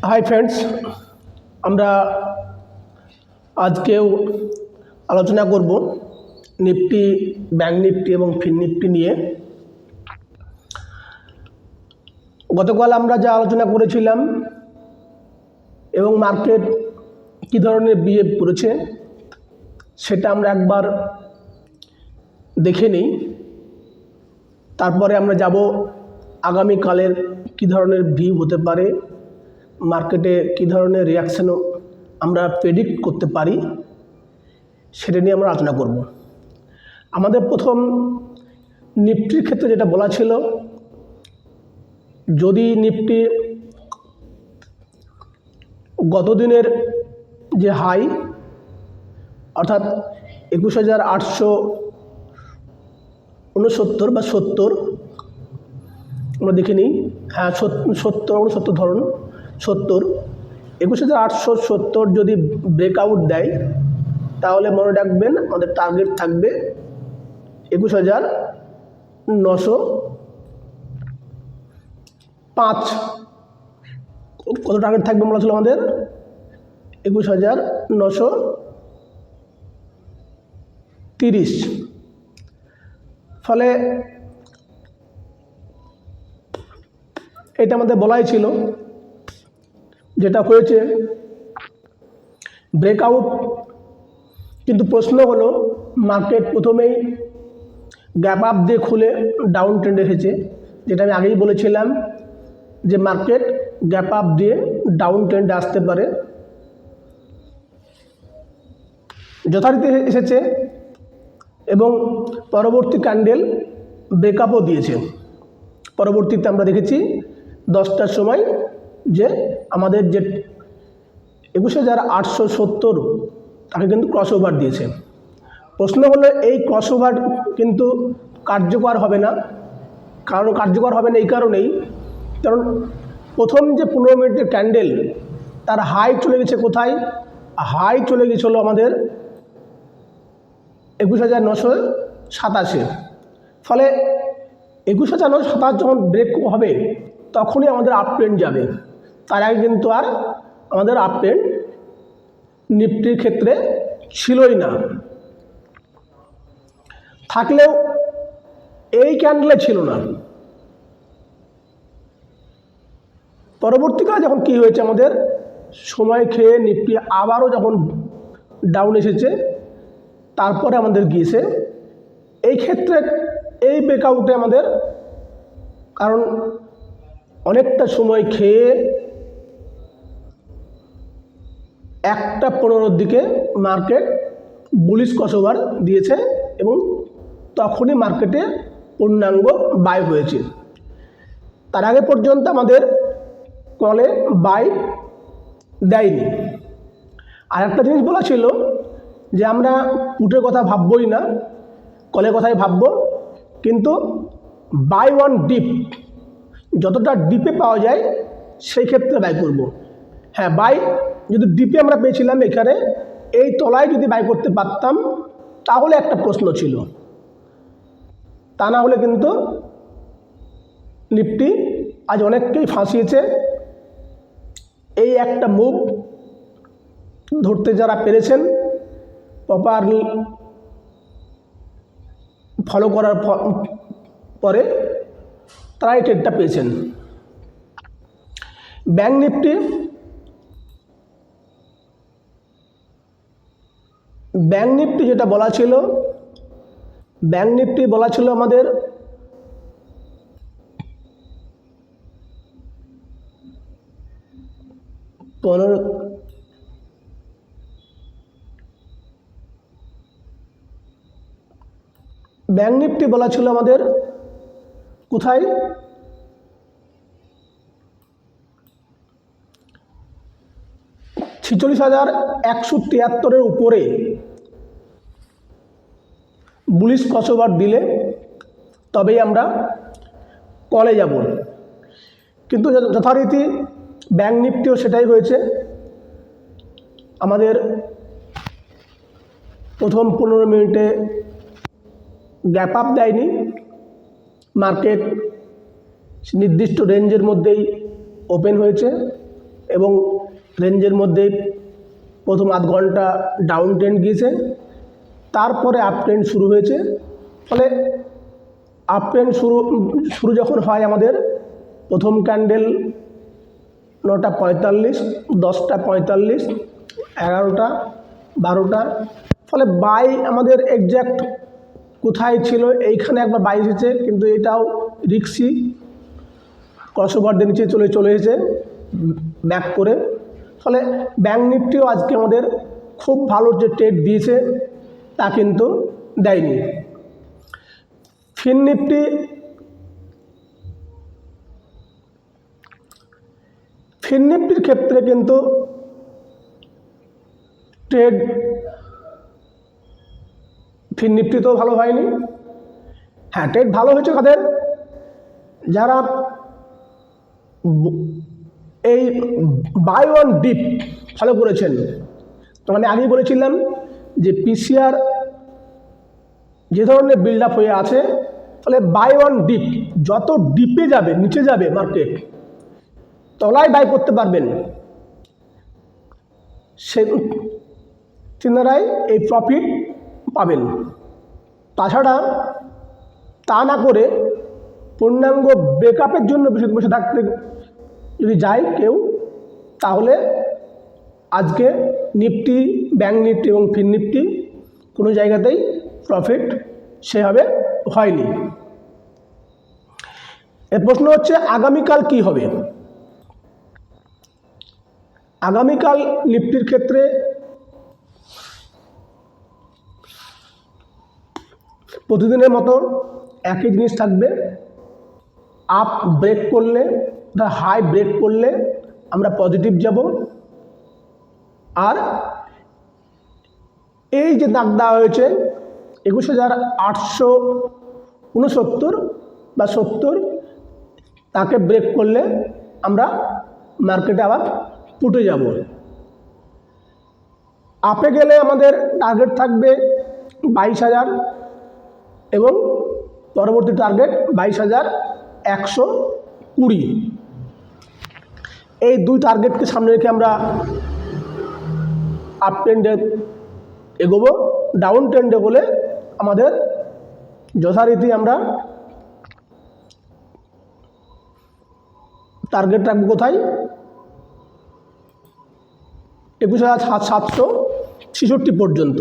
Hi friends, আমরা আজকেও আলোচনা করব নিফটি, ব্যাংক নিফটি এবং ফিন নিফটি নিয়ে। গতকাল আমরা যা আলোচনা করেছিলাম এবং মার্কেট কী ধরনের বিহেভ করেছে সেটা আমরা একবার দেখে নিই। তারপরে আমরা যাব আগামীকালের কী ধরনের ভিউ হতে পারে, মার্কেটে কী ধরনের রিয়াকশানও আমরা প্রেডিক্ট করতে পারি সেটা নিয়ে আমরা আলোচনা করব। আমাদের প্রথম নিফটির ক্ষেত্রে যেটা বলা ছিল, যদি নিফটি গত দিনের যে হাই অর্থাৎ 21,869 বা 70, আমরা দেখে নিই, হ্যাঁ 70 ধরুন 70, 21,870 যদি ব্রেকআউট দেয় তাহলে মনে রাখবেন আমাদের টার্গেট থাকবে 21,905। কত টার্গেট থাকবে বলা ছিল আমাদের? 21,930। ফলে এটা আমাদের বলাই ছিল, যেটা হয়েছে ব্রেকআউট। কিন্তু প্রশ্ন হলো, মার্কেট প্রথমেই গ্যাপ আপ দিয়ে খুলে ডাউন ট্রেন্ডে এসেছে, যেটা আমি আগেই বলেছিলাম যে মার্কেট গ্যাপ আপ দিয়ে ডাউন ট্রেন্ডে আসতে পারে। যথারীতি এসেছে এবং পরবর্তী ক্যান্ডেল ব্রেকআপও দিয়েছে। পরবর্তীতে আমরা দেখেছি 10টার সময় যে আমাদের যে 21,870 তাকে কিন্তু ক্রস ওভার দিয়েছে। প্রশ্ন হলো, এই ক্রস ওভার কিন্তু কার্যকর হবে না। কার্যকর হবে না এই কারণেই, কারণ প্রথম যে 15 মিনিটের ক্যান্ডেল তার হাই চলে গেছে কোথায়? হাই চলে গেছিল আমাদের 21,927। ফলে 21,927 যখন ব্রেক হবে তখনই আমাদের আপ ট্রেন্ড যাবে। তার আগে কিন্তু আর আমাদের আপ ট্রেন্ড নিফটির ক্ষেত্রে ছিলই না। থাকলেও এই ক্যান্ডেলে ছিল না। পরবর্তীকালে যখন কি হয়েছে, আমাদের সময় খেয়ে নিফটি আবারও যখন ডাউন এসেছে, তারপরে আমাদের গিয়েছে। এই ক্ষেত্রে এই ব্রেকআউটে আমাদের, কারণ অনেকটা সময় খেয়ে 1:15 দিকে মার্কেট বুলিশ ক্রসওভার দিয়েছে এবং তখনই মার্কেটে পূর্ণাঙ্গ বাই হয়েছে। তার আগে পর্যন্ত আমাদের কলে বাই দেয়নি। আর একটা জিনিস বলা ছিল যে আমরা পুটের কথা ভাববই না, কলের কথাই ভাববো, কিন্তু বাই ওয়ান ডিপ, যতটা ডিপে পাওয়া যায় সেই ক্ষেত্রে বাই করব। হ্যাঁ, বাই যদি ডিপে আমরা পেয়েছিলাম এখানে, এই তলায় যদি বাই করতে পারতাম তাহলে একটা প্রশ্ন ছিল। তা না হলে কিন্তু নিফটি আজ অনেককেই ফাঁসিয়েছে। এই একটা মুভ ধরতে যারা পেরেছেন, প্রপারলি ফলো করার পরে তারা এই ট্রেডটা পেয়েছেন। ব্যাংক নিফটি যেটা বলা ছিল, ব্যাংক নিফটি বলা ছিল আমাদের ব্যাংক নিফটি বলা ছিল আমাদের কোথায়? 46,173 উপরে বুলিশ ক্রসওভার দিলে তবেই আমরা কলে যাব। কিন্তু যথারীতি ব্যাংক নিফটিও সেটাই হয়েছে। আমাদের প্রথম 15 মিনিটে গ্যাপ আপ দেয়নি, মার্কেট নির্দিষ্ট রেঞ্জের মধ্যেই ওপেন হয়েছে। এবং রেঞ্জের মধ্যে প্রথম আধ ঘন্টা ডাউন ট্রেন্ড গিয়েছে, তারপরে আপ ট্রেন্ড শুরু হয়েছে। ফলে আপ ট্রেন্ড শুরু যখন হয় আমাদের প্রথম ক্যান্ডেল 9:45, 10:45, 11টা, 12টা, ফলে বাই আমাদের এক্স্যাক্ট কোথায় ছিল এইখানে একবার বাই এসেছে, কিন্তু এটাও রিক্সি, ক্রসওভার দিয়ে নিচে চলে এসেছে ব্যাক করে। ফলে ব্যাঙ্ক নিফটিও আজকে আমাদের খুব ভালো যে ট্রেড দিয়েছে তা কিন্তু দেয়নি। ফিন নিফটির ক্ষেত্রে কিন্তু ট্রেড ফিন নিফটিতেও ভালো হয়নি। হ্যাঁ, ট্রেড ভালো হয়েছে কাদের, যারা এই বাই ওয়ান ডিপ ফলো করেছেন। তো মানে আগেই বলেছিলাম যে পিসিআর যে ধরনের বিল্ড আপ হয়ে আছে, ফলে বাই ওয়ান ডিপ, যত ডিপে যাবে নিচে যাবে মার্কেট তলায় বাই করতে পারবেন, সে তিনারাই এই প্রফিট পাবেন। তাছাড়া তা না করে পূর্ণাঙ্গ ব্রেকআপের জন্য বসে থাকতে যদি যায় কেউ, তাহলে আজকে নিফটি, ব্যাঙ্ক নিফটি এবং ফিন নিফটি কোনো জায়গাতেই প্রফিট সেভাবে হয়নি। এর প্রশ্ন হচ্ছে আগামীকাল কি হবে। আগামীকাল নিফটির ক্ষেত্রে প্রতিদিনের মতো একই জিনিস থাকবে। আপ ব্রেক করলে, হাই ব্রেক করলে আমরা পজিটিভ যাব। আর এই যে দাগ দেওয়া হয়েছে 21,869 বা 70, তাকে ব্রেক করলে আমরা মার্কেটে আবার পুটে যাব। আপে গেলে আমাদের টার্গেট থাকবে 22,000 এবং পরবর্তী টার্গেট 22,120। এই দুই টার্গেটকে সামনে রেখে আমরা আপ ট্রেন্ডে এগোবো। ডাউন ট্রেন্ডে বলে আমাদের যথারীতি আমরা টার্গেট রাখবো কোথায়, 21,766 পর্যন্ত।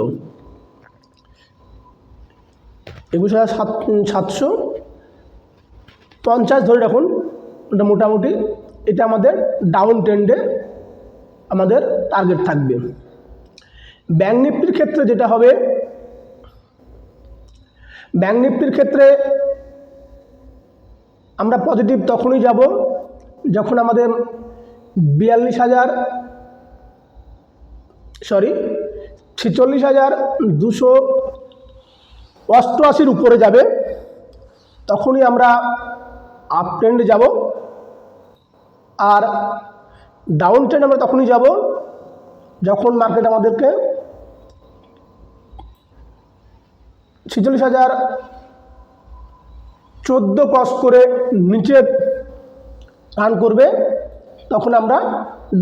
21,750 ধরে রাখুন, ওটা মোটামুটি এটা আমাদের ডাউন ট্রেন্ডে আমাদের টার্গেট থাকবে। ব্যাঙ্ক নিফটির ক্ষেত্রে যেটা হবে, ব্যাঙ্ক নিফটির ক্ষেত্রে আমরা পজিটিভ তখনই যাব যখন আমাদের 46,288 উপরে যাবে, তখনই আমরা আপ ট্রেন্ডে যাব। আর ডাউন ট্রেন্ড আমরা তখনই যাব যখন মার্কেট আমাদেরকে 46,014 ক্রস করে নিচে রান করবে, তখন আমরা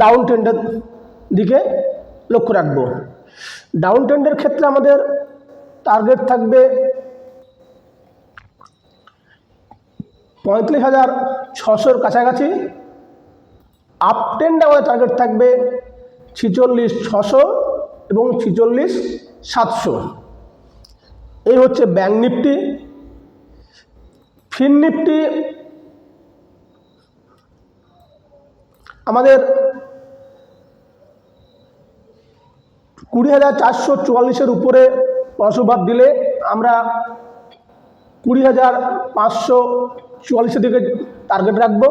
ডাউন ট্রেন্ডের দিকে লক্ষ্য রাখব। ডাউন ট্রেন্ডের ক্ষেত্রে আমাদের টার্গেট থাকবে 45,600 কাছাকাছি। আপ ট্রেন্ডে আমাদের টার্গেট থাকবে 46,600 এবং 46,700। এই হচ্ছে ব্যাঙ্ক নিফটি। ফিন নিফটি আমাদের 20,444 উপরে ক্রসওভার দিলে আমরা 20,544 দিকে টার্গেট রাখব।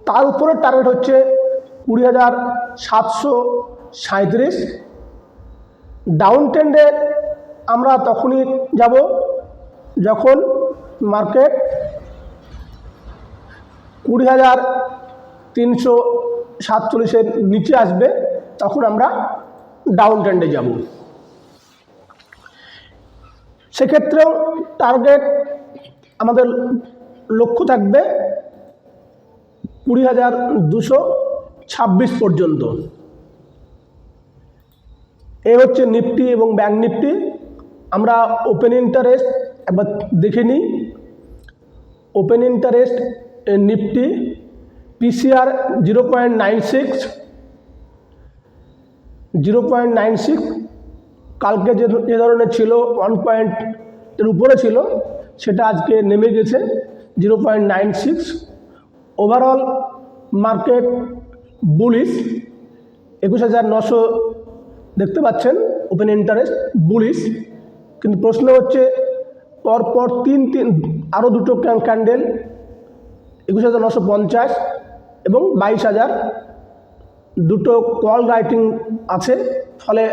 তার উপরের টার্গেট হচ্ছে 20,737। ডাউন ট্রেন্ডে আমরা তখনই যাব যখন মার্কেট 20,347 নিচে আসবে, তখন আমরা ডাউন ট্রেন্ডে যাব। সেক্ষেত্রেও টার্গেট আমাদের লক্ষ্য থাকবে 20,226 পর্যন্ত। এ হচ্ছে নিফটি এবং ব্যাংক নিফটি। আমরা ওপেন ইন্টারেস্ট একবার দেখে নিই। ওপেন ইন্টারেস্ট নিফটি পিসিআর 0.96, কালকে যে ধরনের ছিল 1 পয়েন্টের উপরে ছিল, সেটা আজকে নেমে গেছে 0.96। ওভারঅল মার্কেট বুলিশ 21,900 দেখতে পাচ্ছেন, ওপেন ইন্টারেস্ট বুলিশ। কিন্তু প্রশ্ন হচ্ছে পরপর আরও দুটো ক্যান্ডেল 21,950 এবং 22,000 দুটো কল রাইটিং আছে। ফলে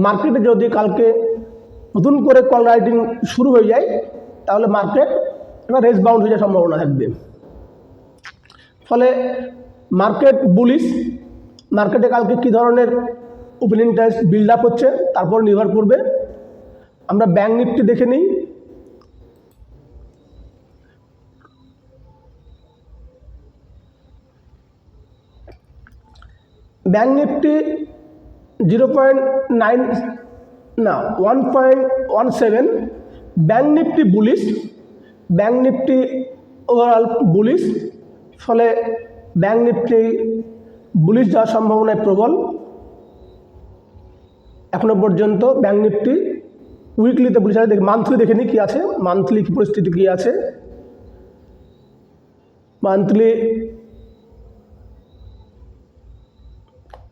মার্কেটে যদি কালকে নতুন করে কল রাইটিং শুরু হয়ে যায়, তাহলে মার্কেট একটা রেস বাউন্ড হয়ে যাওয়ার সম্ভাবনা থাকবে। ফলে মার্কেট বুলিশ। মার্কেটে কালকে কী ধরনের ওপেন ইন্টারেস্ট বিল্ড আপ হচ্ছে তারপর নির্ভর করবে। আমরা ব্যাংক নিফটি দেখে নিই। Bank Nifty 1.17। Bank Nifty bullish, bank Nifty overall bullish. ফলে ব্যাংক নিফটি বুলিশ যাওয়ার সম্ভাবনায় প্রবল। এখনো পর্যন্ত ব্যাংক নিফটি উইকলিতে বুলিশ আছে। মান্থলি দেখে নিই কী আছে, মান্থলি কী পরিস্থিতি কী আছে। মান্থলি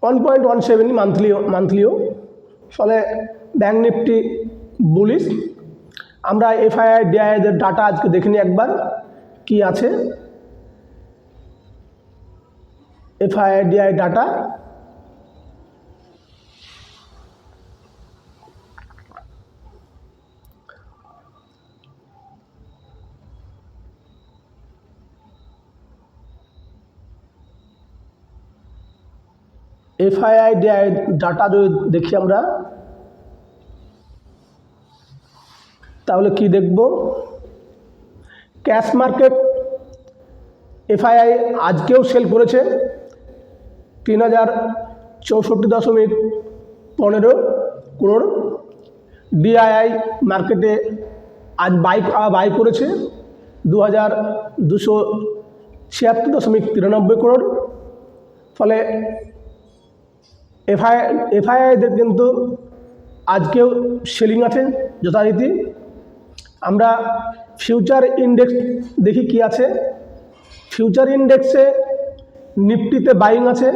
1.17 মান্থলিও। ফলে ব্যাংক নিফটি বুলিশ। আমরা এফআইআই ডিআইদের ডাটা আজকে দেখে নিই একবার কি আছে। FII DI data FII DI data যদি দেখি আমরা, তাহলে কি দেখব? ক্যাশ মার্কেট এফআইআই আজকেও সেল করেছে 3,064.15 crore। ডিআইআই মার্কেটে আজ বাই করেছে 2,276.93 crore। ফলে এফআইআইদের কিন্তু আজকেও সেলিং আছে যথারীতি। আমরা ফিউচার ইন্ডেক্স দেখি কি আছে। ফিউচার ইন্ডেক্সে নিফটিতে বাইং আছে,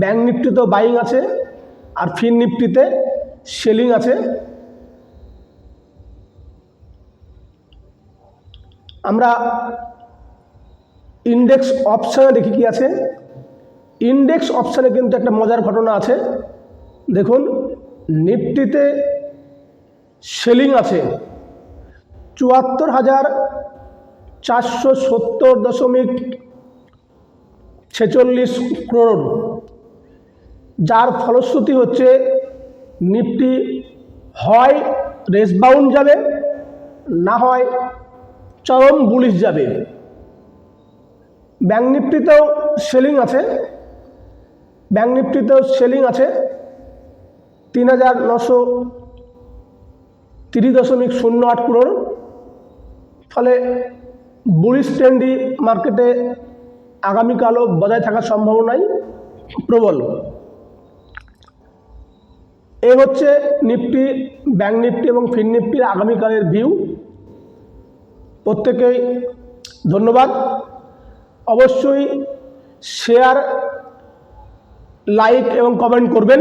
ব্যাংক নিফটিতেও বাইং আছে, আর ফিন নিফটিতে সেলিং আছে। আমরা ইন্ডেক্স অপশানে দেখি কি আছে। ইন্ডেক্স অপশানে কিন্তু একটা মজার ঘটনা আছে। দেখুন, নিফটিতে সেলিং আছে 74,470.46 crore, যার ফলশ্রুতি হচ্ছে নিফটি হয় রেস বাউন্ড যাবে, না হয় চরম বুলিশ যাবে। ব্যাংক নিফটিতেও সেলিং আছে, ব্যাংক নিফটিতেও সেলিং আছে 3,930.08 crore। ফলে বুলিশ ট্রেন্ডই মার্কেটে আগামীকালও বজায় থাকার সম্ভাবনাই প্রবল। এ হচ্ছে নিফটি, ব্যাংক নিফটি এবং ফিন নিফটির আগামীকালের ভিউ। প্রত্যেকেই ধন্যবাদ। অবশ্যই শেয়ার, লাইক এবং কমেন্ট করবেন।